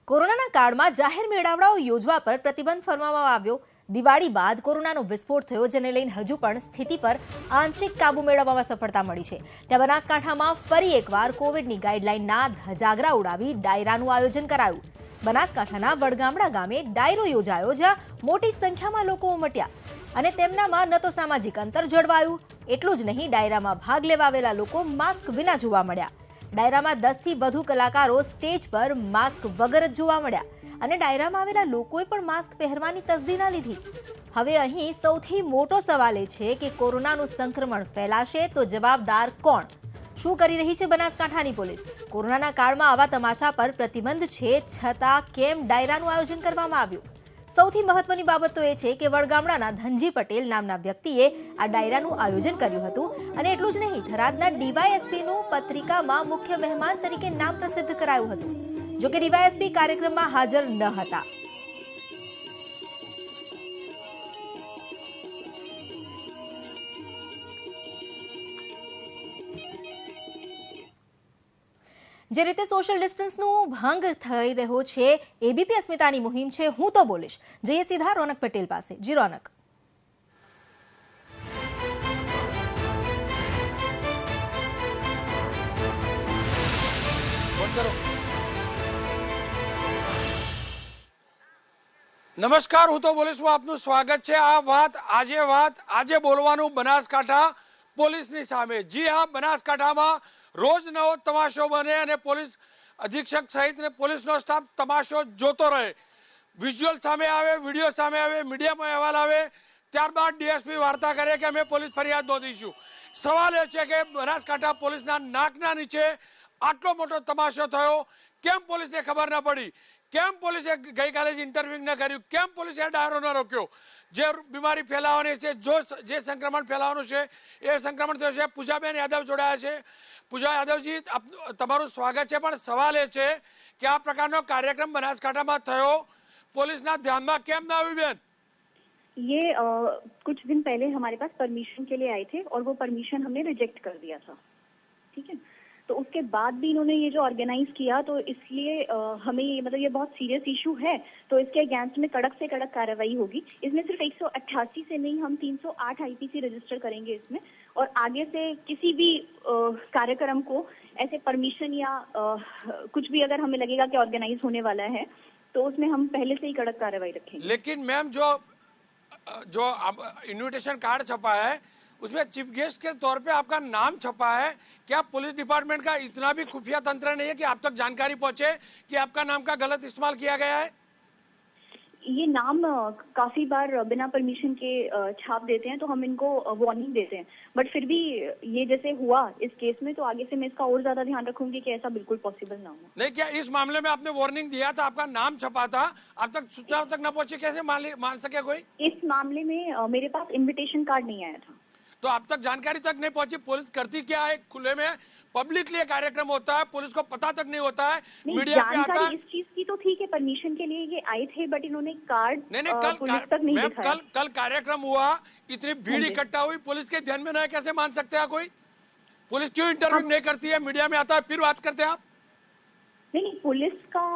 કોરોનાના કાળમાં જાહેર મેળાવડાઓ યોજવા પર પ્રતિબંધ ફરમાવવામાં આવ્યો। દિવાળી બાદ કોરોનાનો વિસ્ફોટ થયો, જેને લઈને હજુ પણ સ્થિતિ પર આંશિક કાબુ મેળવવામાં સફળતા મળી છે। ત્યાં બનાસકાંઠામાં ફરી એકવાર કોવિડની ગાઈડલાઈનના ધજાગરા ઉડાવી ડાયરાનું આયોજન કરાયું। બનાસકાંઠાના વડગામડા ગામે ડાયરો યોજાયો, જ્યાં મોટી સંખ્યામાં લોકો ઉમટ્યા અને તેમનામાં ન તો સામાજિક અંતર જળવાયું, એટલું જ નહીં, ડાયરામાં ભાગ લેવા આવેલા લોકો માસ્ક વિના જોવા મળ્યા। ડાયરામાં 10 થી વધુ કલાકારો સ્ટેજ પર માસ્ક વગર જ જોવા મળ્યા અને ડાયરામાં આવેલા લોકોએ પણ માસ્ક પહેરવાની તસદી ના લીધી। હવે અહીં સૌથી મોટો સવાલ એ છે કે કોરોનાનું સંક્રમણ ફેલાશે તો જવાબદાર કોણ? શું કરી રહી છે બનાસકાંઠાની પોલીસ? કોરોનાના કાળમાં આવા તમાશા પર પ્રતિબંધ છે, છતાં કેમ ડાયરાનું આયોજન કરવામાં આવ્યું? સૌથી મહત્વની બાબત તો એ છે કે વડગામડાના ધનજી પટેલ નામના વ્યક્તિએ આ ડાયરાનું આયોજન કર્યું હતું અને એટલું જ નહીં, થરાદના ડીવાયએસપીનું પત્રિકામાં મુખ્ય મહેમાન તરીકે નામ પ્રસિદ્ધ કરાયું હતું। જો કે ડીવાયએસપી કાર્યક્રમમાં હાજર ન હતા। જે રીતે સોશિયલ ડિસ્ટન્સનો ભંગ થઈ રહ્યો છે, એબીપી અસ્મિતાની મુહિમ છે હું તો બોલીશ। જઈએ સીધા રોનક પટેલ પાસે। જી રોનક। નમસ્કાર, હું તો બોલીશમાં આપનું સ્વાગત છે। આ વાત આજે બોલવાનું બનાસકાંઠા પોલીસની સામે। જી હા, બનાસકાંઠામાં રોજ નવો તમાશો બને અને પોલીસ અધિક્ષક સહિત પોલીસનો સ્ટાફ તમાશો જોતો રહે। વિઝ્યુઅલ સામે આવે, વિડીયો સામે આવે, મીડિયામાં અહેવાલ આવે, ત્યારબાદ ડીએસપી વાર્તા કરે કે અમે પોલીસ ફરિયાદ નોંધીશું। સવાલ એ છે કે બનાસકાંઠા પોલીસના નાકના નીચે આટલો મોટો તમાશો થયો, કેમ પોલીસને ખબર ન પડી? કેમ પોલીસે ગઈકાલે જ ઇન્ટરવ્યુ ન કર્યું? કેમ પોલીસે ડાયરો ન રોક્યો? જે બીમારી ફેલાવાની છે, જે સંક્રમણ ફેલાવાનું છે, એ સંક્રમણ થયું છે। પૂજાબેન યાદવ જોડાયા છે। પૂજા યાદવજી, તમારું સ્વાગત છે। પણ સવાલ એ છે કે આ પ્રકારનો કાર્યક્રમ બનાસકાંઠામાં થયો, पुलिसना ध्यान में केम ना हुई बेन? ये कुछ दिन पहले हमारे पास परमिशन के लिए आए थे और वो परमिशन हमने रिजेक्ट कर दिया था, ठीक है। तो उसके बाद भी इन्होंने ये जो ऑर्गेनाइज किया, तो इसलिए हमें ये मतलब ये बहुत सीरियस इशू है, तो इसके अगेंस्ट में कड़क से कड़क कार्रवाई होगी। इसमें सिर्फ 188 से नहीं, हम 308 आईपीसी रजिस्टर करेंगे इसमें, और आगे से किसी भी कार्यक्रम को ऐसे परमिशन या कुछ भी अगर हमें लगेगा कि ऑर्गेनाइज होने वाला है, तो उसमें हम पहले से ही कड़क कार्रवाई रखेंगे। लेकिन मैम, जो इन्विटेशन कार्ड छपा है उसमें चीफ गेस्ट के तौर पे आपका नाम छपा है। क्या पुलिस डिपार्टमेंट का इतना भी खुफिया तंत्र नहीं है कि आप तक जानकारी पहुंचे कि आपका नाम का गलत इस्तेमाल किया गया है? ये नाम काफी बार बिना परमिशन के छाप देते हैं, तो हम इनको वार्निंग देते हैं, बट फिर भी ये जैसे हुआ इस केस में, तो आगे से मैं इसका और ज्यादा ध्यान रखूंगी कि ऐसा बिल्कुल पॉसिबल ना हो। नहीं, क्या इस मामले में आपने वार्निंग दिया था? आपका नाम छपा था, आप तक सूचना तक न पहुंची, कैसे मान सके कोई? इस मामले में मेरे पास इन्विटेशन कार्ड नहीं आया था, तो आप तक जानकारी तक नहीं पहुंची। पुलिस करती क्या है? खुले में पब्लिकली कार्यक्रम होता है, पुलिस को पता तक नहीं होता है, मीडिया पे आता है। इस चीज की तो ठीक है, परमिशन के लिए ये आए थे, बट इन्होंने कार्ड नहीं, पुलिस तक नहीं दिखाया। कल कार्यक्रम हुआ, इतनी भीड़ इकट्ठा हुई, पुलिस के ध्यान में न है, कैसे मान सकते हैं कोई? पुलिस क्यों इंटरव्यू नहीं करती है? मीडिया में आता है, फिर बात करते हैं आप। नहीं, पुलिस का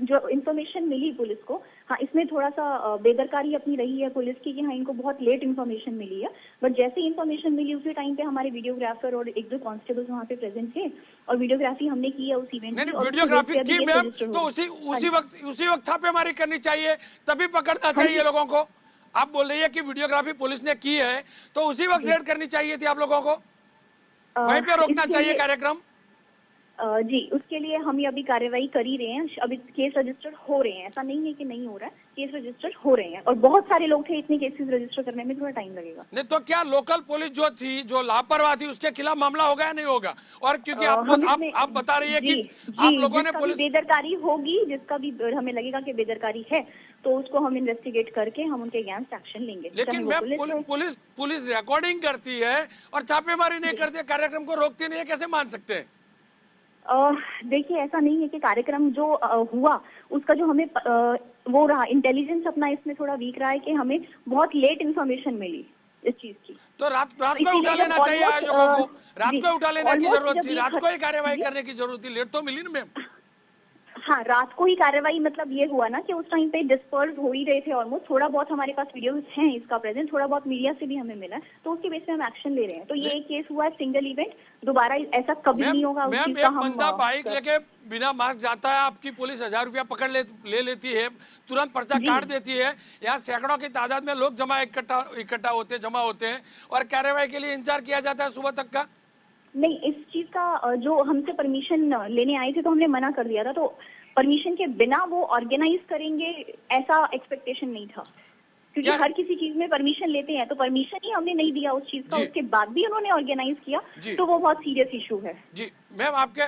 जो इन्फॉर्मेशन मिली पुलिस को, हाँ, इसमें थोड़ा सा बेदरकारी अपनी रही है पुलिस की कि हाँ, इनको बहुत लेट इन्फॉर्मेशन मिली है, बट जैसे इन्फॉर्मेशन मिली उसी टाइम पे हमारे वीडियोग्राफर और 1-2 कांस्टेबल्स वहाँ पे प्रेजेंट थे और वीडियोग्राफी हमने की है उस इवेंट की। वीडियोग्राफी की मैम, तो उसी वक्त छापेमारी करनी चाहिए, तभी पकड़ना चाहिए लोगों को। आप बोल रही है कि वीडियोग्राफी पुलिस ने की है, तो उसी वक्त रेड करनी चाहिए थी आप लोगों को, वहीं पे रोकना चाहिए कार्यक्रम। जी, उसके लिए हम ये अभी कार्रवाई कर ही रहे हैं। अभी केस रजिस्टर्ड हो रहे हैं, ऐसा नहीं है कि नहीं हो रहा है, केस रजिस्टर्ड हो रहे हैं, और बहुत सारे लोग थे, इतने केसेस रजिस्टर करने में थोड़ा टाइम लगेगा। नहीं तो क्या लोकल पुलिस जो थी, जो लापरवाह थी, उसके खिलाफ मामला होगा या नहीं होगा? और क्योंकि आप बता रही है कि आप लोगों ने पुलिस बेदरकारी होगी, जिसका भी हमें लगेगा कि बेदरकारी है, तो उसको हम इन्वेस्टिगेट करके हम उनके अगेंस्ट एक्शन लेंगे। लेकिन मैम, पुलिस रिकॉर्डिंग करती है और छापेमारी नहीं करती है, कार्यक्रम को रोकती नहीं है, कैसे मान सकते हैं? देखिए, ऐसा नहीं है कि कार्यक्रम जो हुआ उसका जो हमें वो रहा इंटेलिजेंस अपना इसमें थोड़ा वीक रहा है कि हमें बहुत लेट इन्फॉर्मेशन मिली इस चीज की। तो रात को उठा लेना चाहिए आयोजकों को, रात को उठा लेने की जरूरत थी, रात को ही कार्यवाही करने की जरूरत थी, लेट तो मिली ना मैम। हाँ, रात को ही कार्रवाई मतलब ये हुआ ना कि उस टाइम पे डिस्पर्स हो ही रहे थे ऑलमोस्ट। थोड़ा बहुत हमारे पास वीडियोस हैं इसका प्रेजेंट, थोड़ा बहुत मीडिया से भी हमें मिला है, तो उसके बेस पे हम एक्शन ले रहे हैं। तो ये एक केस हुआ है, सिंगल इवेंट, दोबारा ऐसा कभी नहीं होगा। उस मैम चीज का एक हम बंदा बाइक लेके बिना मास्क जाता है, आपकी पुलिस 1000 रुपया पकड़ ले लेती है, तुरंत पर्चा काट देती है। यहाँ सैकड़ों की तादाद में लोग इकट्ठा होते जमा होते हैं और कार्रवाई के लिए इंतजार किया जाता है सुबह तक का। नहीं, इस चीज का जो हमसे परमिशन लेने आए थे तो हमने मना कर दिया था। तो परमिशन के बिना वो ऑर्गेनाइज करेंगे ऐसा एक्सपेक्टेशन नहीं था, क्योंकि क्या- हर किसी चीज में परमिशन लेते हैं। तो परमिशन ही हमने नहीं दिया उस चीज का, जी। उसके बाद भी उन्होंने ऑर्गेनाइज किया, जी। तो वो बहुत सीरियस इशू है। जी मैम, आपके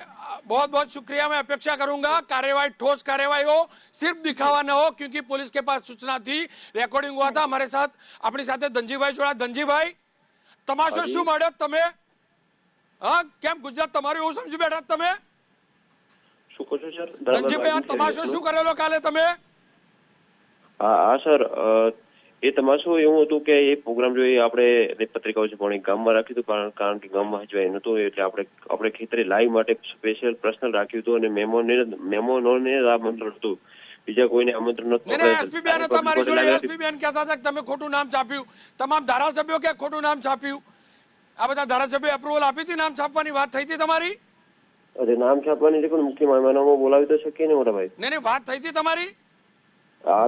बहुत बहुत शुक्रिया। मैं अपेक्षा करूंगा कार्रवाई, ठोस कार्रवाई हो, सिर्फ दिखावा न हो, क्योंकि पुलिस के पास सूचना थी, रिकॉर्डिंग हुआ था। हमारे साथ अपनी साथे धनजीभाई जोड़ा। धनजीभाई, તમાશો શું મળ્યો તમે? હા, કેમ ગુજરાત તમારું એવું સમજી બેઠા તમે? શું કહો છો સર? ધનજીભાઈ, આ તમાશો શું કરેલો કાલે તમે? હા સર, એ તમાશો એવું હતું કે એ પ્રોગ્રામ જો એ આપણે પત્રિકાઓ છે પણ એ ગામમાં રાખ્યું હતું, કારણ કે ગામમાં હજવાય નતું, એટલે આપણે ખેતરે લાઈવ માટે સ્પેશિયલ પર્સનલ રાખ્યું હતું અને મહેમાનોને જ આમંત્રણ હતું, બીજા કોઈને આમંત્રણ નતું. એસપી બેન તમારી જોડે એસપી બેન કહેતા હતા કે તમે ખોટું નામ છાપ્યું, તમામ ધારાસભ્યો કે ખોટું નામ છાપ્યું, આ બધા ધારાસભ્યો એપ્રુવલ આપી હતી નામ છાપવાની વાત થઈ હતી તમારી? અરે નામ છાપવાની છે પણ મુખ્ય મહેમાનોમાં બોલાવી તો શકીએ ને મોટા ભાઈ. નહીં વાત થઈ હતી તમારી? હા,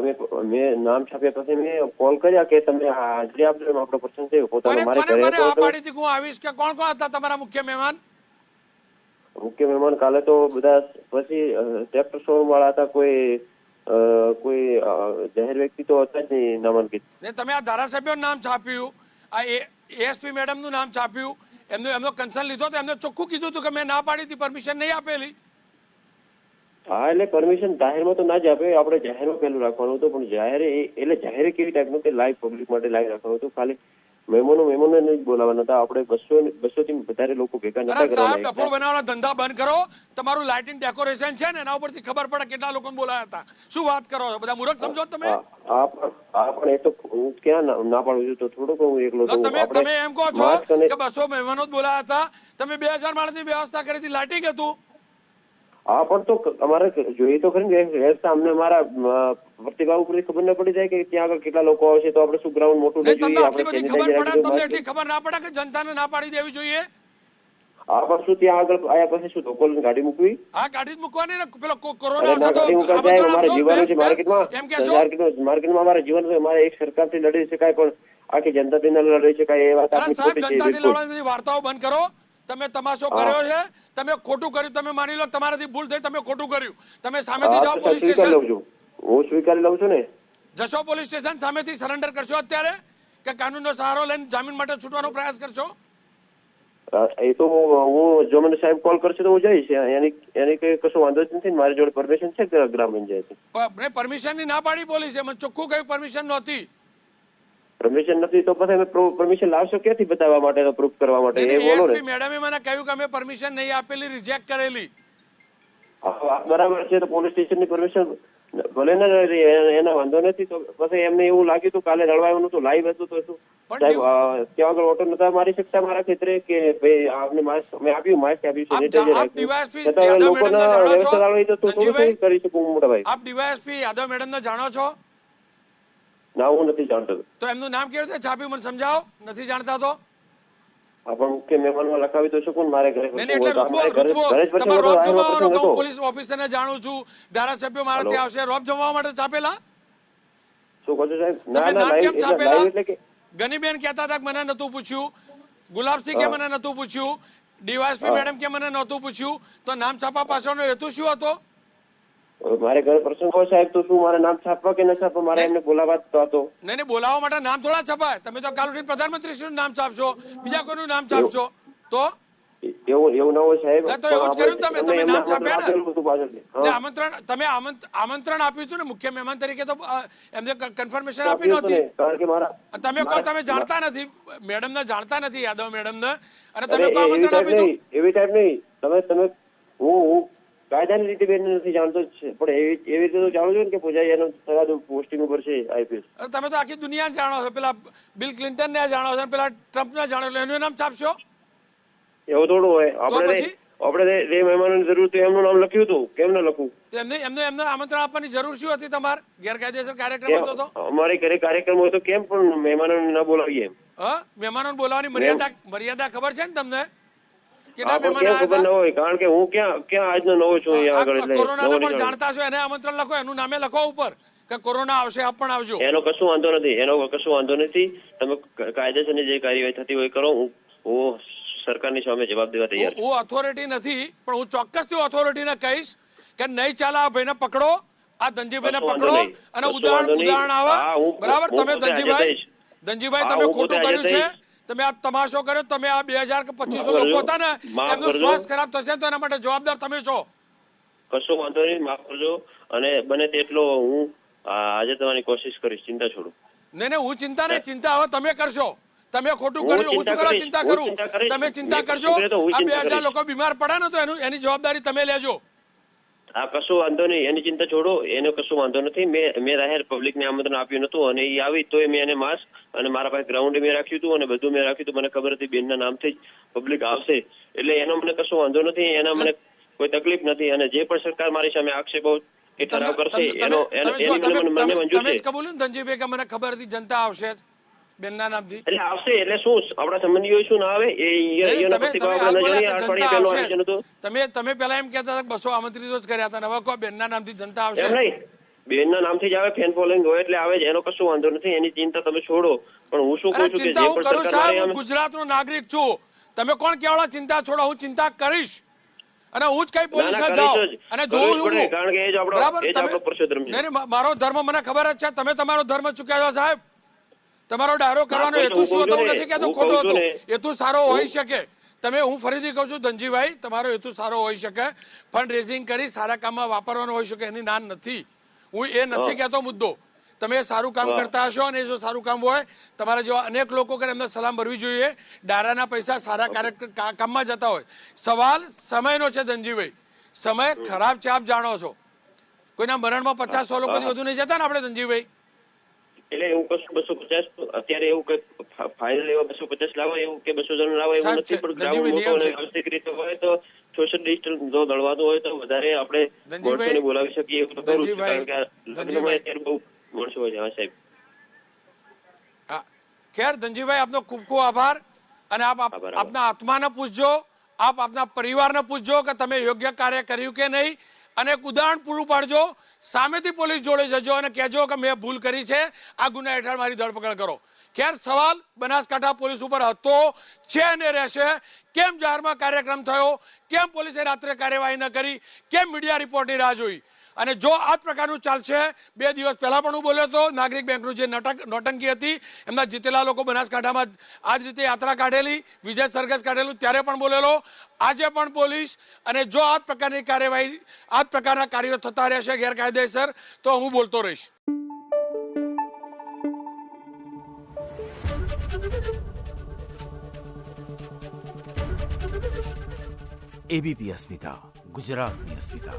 મેં નામ છાપ્યા પછી મેં કોલ કર્યા કે તમે હાજરી આપજો, આપણો પ્રસંગ છે પોતાનો મારે ઘરે કોને આ હતો. પાડી હતી હું આવીશ કે કોણ કોણ હતા તમારા મુખ્ય મહેમાન? મુખ્ય મહેમાન કાલે તો બધા પછી સેક્ટર 16 વાળા હતા, કોઈ જાહેર વ્યક્તિ તો હતા જ નહીં નામાંકિત. ને તમે આ ધારાસભ્યોનું નામ છાપ્યું, આ એએસપી મેડમ નું નામ છાપ્યું, એમનો કન્સર્ન લીધો તો એમને ચોખ્ખું કીધું હતું કે મેં ના પાડી હતી, પરમિશન નહીં આપેલી? હા, એટલે પરમિશન જાહેરમાં તો ના જ આપે, આપણે જાહેરમાં પેલું રાખવાનું હતું, પણ જાહેર કેવી ટાઈપનું કે લાઈવ પબ્લિક માટે લાઈવ રાખવાનું હતું. ખાલી મહેમાનોને નહીં બોલાવવાના હતા, આપણે 200 થી વધારે લોકો ભેગા નતા સાહેબ, કરવાના. ડફો બનાવવાના ધંધા બંધ કરો. તમારું લાઇટિંગ ડેકોરેશન છે ને એના ઉપરથી ખબર પડે કેટલા લોકોને બોલાયા હતા. શું વાત કરો છો? બધા મૂર્ખ સમજો તમે? પણ એ તો હું ક્યાં ના પાડું છું, તો થોડુંક હું એકલો તો તમે એમ કહો છો કે 200 મહેમાનો જ બોલાયા હતા, તમે 2000 માણસની વ્યવસ્થા કરી હતી, લાઇટિંગ હતું? હા, પણ તો અમારે જોઈએ તો ખરી ને વ્યવસ્થા. અમને અમારા પ્રતિભાવ ઉપરથી ખબર ના પડી જાય કે ત્યાં આગળ કેટલા લોકો આવશે, તો આપણે શું ગ્રાઉન્ડ મોટું લઈ તમને જોઈએ, આટલી બધી ખબર પડે, તમને એટલી ખબર ના પડે કે જનતાને ના પાડી દેવી જોઈએ? હા, પણ શું ત્યાં આગળ આયા પછી શું ધોકોલની ગાડી મૂકવી? હા, ગાડી જ મૂકવાની ને. પેલો કોરોના અરે ના, ગાડી મૂકવા જાય અમારે જીવવાનું છે માર્કેટમાં. એમ કહેશો? માર્કેટમાં અમારે જીવન છે, અમારે એક સરકારથી લડી શકાય પણ આખી જનતાથી ન લડી શકાય, એ વાત આપણી સાહેબ, ખોટી છે. જનતાથી બિલકુલ લડવાની વાર્તાઓ બંધ કરો. તમે તમાશો કર્યો છે, તમે ખોટું કર્યું, તમે માની લો તમારાથી ભૂલ થઈ, તમે ખોટું કર્યું, તમે સામેથી જાઓ પોલીસ સ્વીકારી લઉં સ્ટેશન. છું, હું સ્વીકારી લઉં છું ને. જશો પોલીસ સ્ટેશન, સામેથી સરેન્ડર કરશો અત્યારે કે કાનૂનનો સહારો લઈને જામીન માટે છૂટવાનો પ્રયાસ કરશો? એ તો હું જો મને સાહેબ કોલ કરશે તો હું જઈશ, એની કઈ કશો વાંધો જ નથી. મારી જોડે પરમિશન છે ગ્રામ પંચાયત. પરમિશન ની ના પાડી પોલીસે, મને ચોખ્ખું કહ્યું પરમિશન નહોતી. પરમિશન નથી તો પછી અમે પરમિશન લાવશો ક્યાંથી બતાવવા માટે, પ્રૂફ કરવા માટે? એ બોલો ને. મેડમે મને કહ્યું કે અમે પરમિશન નહીં આપેલી, રિજેક્ટ કરેલી. બરાબર છે, તો પોલીસ સ્ટેશનની પરમિશન ભલે ને એના વાંધો નથી, તો પછી એમને એવું લાગ્યું તો કાલે લડવાનું તો લાઈવ હતું, તો શું સાહેબ ત્યાં આગળ ઓટો નતા મારી શકતા મારા ખેતરે કે ભાઈ આપને માસ્ક મેં આપ્યું, માસ્ક આપ્યું, સેનિટાઈઝર આપ્યું, લોકોના વ્યવસ્થા જાળવી તો થોડું કરી શકું મોટા ભાઈ. આપ ડીવાયએસપી યાદવ મેડમ ને જાણો છો? ના, હું નથી જાણતો. તો એમનું નામ કેવી રીતે છાપ્યું મને સમજાવો. નથી જાણતા તો પણ મુખ્ય મહેમાનમાં લખાવી તો શકું ને, મારે ઘરે પોલીસ ઓફિસરને જાણું છું, ધારાસભ્યો મારા ત્યાં આવશે, રોબ જમવા માટે છાપેલા? શું કહો છો સાહેબ? ના, લાઈવ એટલે કે ગનીબેન કહેતા હતા કે મને નતું પૂછ્યું, ગુલાબસિંહ કે મને નતું પૂછ્યું, ડીવાયએસપી મેડમ કે મને નતું પૂછ્યું, તો નામ છાપવા પાછળનો હેતુ શું હતો? મારે ઘરે પ્રસંગ હોય સાહેબ, તો શું મારે નામ છાપવા કે ન છાપવા? મારે એમને બોલાવવા તો હતો. નહીં, બોલાવવા માટે નામ થોડા છપાય. તમે તો કાલ ઉઠીને પ્રધાનમંત્રી શ્રીનું નામ છાપશો, બીજા કોઈનું નામ છાપશો, તો એવું ના હોય સાહેબ. તો એવું જ કર્યું તમે નામ છાપ્યા ને. તમે આમંત્રણ આપ્યું હતું ને મુખ્ય મહેમાન તરીકે, તો એમને કન્ફર્મેશન આપી નહોતી. તમે કહો તમે જાણતા નથી, મેડમ ને જાણતા નથી, યાદવ મેડમ ને, અને તમે તો આમંત્રણ આપ્યું હતું. એવી ટાઈપ નહીં. તમે હું કાયદાની રીતે બેન નથી જાણતો જ છે, પણ એવી રીતે તો જાણું છું ને કે પૂજાઈ એનો પોસ્ટિંગ ઉપર છે આઈપીએસ. તમે તો આખી દુનિયા જાણો છો, પેલા બિલ ક્લિન્ટન ને જાણો છો, પેલા ટ્રમ્પ ને જાણો છો, એનું નામ છાપશો? એવું થોડું હોય. આપણે જે મહેમાનોની જરૂર હતી એમનું નામ લખ્યું હતું, કેમ ન લખવું? તો એમને આમંત્રણ આપવાની જરૂર શું હતી? તમારે ગેરકાયદેસર કાર્યક્રમ હતો તો અમારી ઘરે કાર્યક્રમ હોય તો કેમ પણ મહેમાનોને ન બોલાવીએ એમ? મહેમાનોને બોલાવવાની મર્યાદા ખબર છે ને તમને? કેટલા કેમ મહેમાન ખબર ન હોય? કારણ કે હું ક્યાં આજનો નવો છું અહીંયા આગળ, એટલે કોરોનાને પણ જાણતા છો, એને આમંત્રણ લખો, એનું નામે લખો ઉપર કે કોરોના આવશે, આપ પણ આવજો. એનો કશું વાંધો નથી, એનો કશું વાંધો નથી. તમે કાયદેસરની જે કાર્યવાહી થતી હોય કરો. હું સરકારની સામે જવાબ દેવા તૈયાર છું. હું ઓથોરિટી નથી, પણ હું ચોક્કસથી ઓથોરિટીને કહીશ કે નહીં ચાલે, આ ભાઈને પકડો, આ ધનજીભાઈને પકડો અને ઉદાહરણ આવે. બરાબર? તમે ધનજીભાઈ તમે ખોટું કર્યું છે, તમે આ તમાશો કર્યો, તમે આ 2000 કે 2500 લોકો હતા ને એમનું સ્વાસ્થ્ય ખરાબ થશે તો એના માટે જવાબદાર તમે છો. કશો વાંધો નહીં, માફ કરજો. અને બને તેટલો હું આજે તમારી કોશિશ કરીશ, ચિંતા છોડો. નહીં, હું ચિંતા નહીં, ચિંતા હવે તમે કરશો. તમે ખોટું કર્યું, હું શું કરવા ચિંતા કરું? તમે ચિંતા કરજો. આ 2000 લોકો બીમાર પડે ને તો એની જવાબદારી તમે લેજો. આ કશો વાંધો નહીં, એની ચિંતા છોડો, એનો કશો વાંધો નથી. મેં જાહેર પબ્લિકને આમંત્રણ આપ્યું નતું અને એ આવી તો મેં એને માસ્ક અને મારા પાસે ગ્રાઉન્ડ મેં રાખ્યું હતું અને બધું મેં રાખ્યું હતું. મને ખબર હતી બેનના નામથી જ પબ્લિક આવશે, એટલે એનો મને કશો વાંધો નથી, એના મને કોઈ તકલીફ નથી. અને જે પણ સરકાર મારી સામે આક્ષેપો કે ઠરાવ કરશે મને મંજૂર છે. કબૂલ ને ધનજીભાઈ કે મને ખબર હતી જનતા આવશે બેનના નામથી, એટલે આવશે એટલે શું આપણા સંબંધીઓ શું ના આવે તમે પેલા એમ કહેતા હતા 200 આમંત્રિતો જ કર્યા હતા, હવે કોઈ બેનના નામથી જનતા આવશે? એમ નહીં, બેનના નામથી જ આવે, ફેન ફોલોઈંગ હોય એટલે આવે જ, એનો કશું વાંધો નથી. એની ચિંતા તમે છોડો. પણ હું શું કહું છું કે જે પણ સરકાર, હું ગુજરાતનો નાગરિક છું, તમે કોણ કહેવાળા ચિંતા છોડો? હું ચિંતા કરીશ અને હું જ કઈ પોલીસને જાઉં અને જોઉં, કારણ કે એ જ આપણો પરસોત્તમ છે. મારો ધર્મ મને ખબર જ છે, તમે તમારો ધર્મ ચૂક્યા છો સાહેબ. તમારો ડાયરો કરવાનો હેતુ શું હતો? હું નથી કહેતો ખોટો હતો, હેતુ સારો હોઈ શકે. તમે, હું ફરીથી કહું છું ધનજીભાઈ, તમારો હેતુ સારો હોઈ શકે, ફંડ રેઝિંગ કરી સારા કામમાં વાપરવાનો હોઈ શકે, એની નાન નથી. હું એ નથી કહેતો મુદ્દો. તમે સારું કામ કરતા હશો અને જો સારું કામ હોય, તમારા જેવા અનેક લોકો કરે એમને સલામ ભરવી જોઈએ. ડારાના પૈસા સારા કામમાં જતા હોય. સવાલ સમયનો છે ધનજીભાઈ, સમય ખરાબ છે, આપ જાણો છો. કોઈના મરણમાં 50-100 લોકોથી વધુ નહીં જતા ને આપણે ધનજીભાઈ. એટલે એવું કશું 250 અત્યારે એવું કઈ ફાઇનલ એવા 250 લાવો એવું કે 200 જણ લાવો એવું નથી, પણ ગ્રાઉન્ડ મોટો અને વ્યવસ્થિત રીતે હોય તો સોશિયલ ડિસ્ટન્સ જો દળવાતું હોય તો વધારે આપણે માણસોને બોલાવી શકીએ એવું તો કરું છું, કારણ કે લગ્નમાં અત્યારે બહુ માણસો હોય છે. હા સાહેબ. ખેર ધનજીભાઈ, આપનો ખૂબ ખૂબ આભાર. અને આપ આપના આત્માને પૂછજો, આપ આપના પરિવારને પૂછજો કે તમે યોગ્ય કાર્ય કર્યું કે નહીં, અને એક ઉદાહરણ પૂરું પાડજો. સામેથી પોલીસ જોડે જજો અને કહેજો કે મેં ભૂલ કરી છે, આ ગુના હેઠળ મારી ધરપકડ કરો. ખેર સવાલ બનાસકાંઠા પોલીસ ઉપર હતો, છે અને રહેશે. કેમ જાહેરમાં કાર્યક્રમ થયો, કેમ પોલીસે રાત્રે કાર્યવાહી ન કરી, કેમ મીડિયા રિપોર્ટની રાહ જોઈ? અને જો આ પ્રકારનું ચાલશે, 2 દિવસ પહેલા પણ હું બોલ્યો હતો, નાગરિક બેંકનું જે નોટંકી હતી, એમના જીતેલા લોકો બનાસકાંઠામાં આ જ રીતે યાત્રા કાઢેલી, વિજય સરઘસ કાઢેલું, ત્યારે પણ બોલેલો. આજે પણ પોલીસ, અને જો આ પ્રકારની કાર્યવાહી, આ પ્રકારના કાર્યો થતા રહેશે ગેરકાયદેસર, તો હું બોલતો રહીશ. એબીપી અસ્મિતા, ગુજરાતની અસ્મિતા.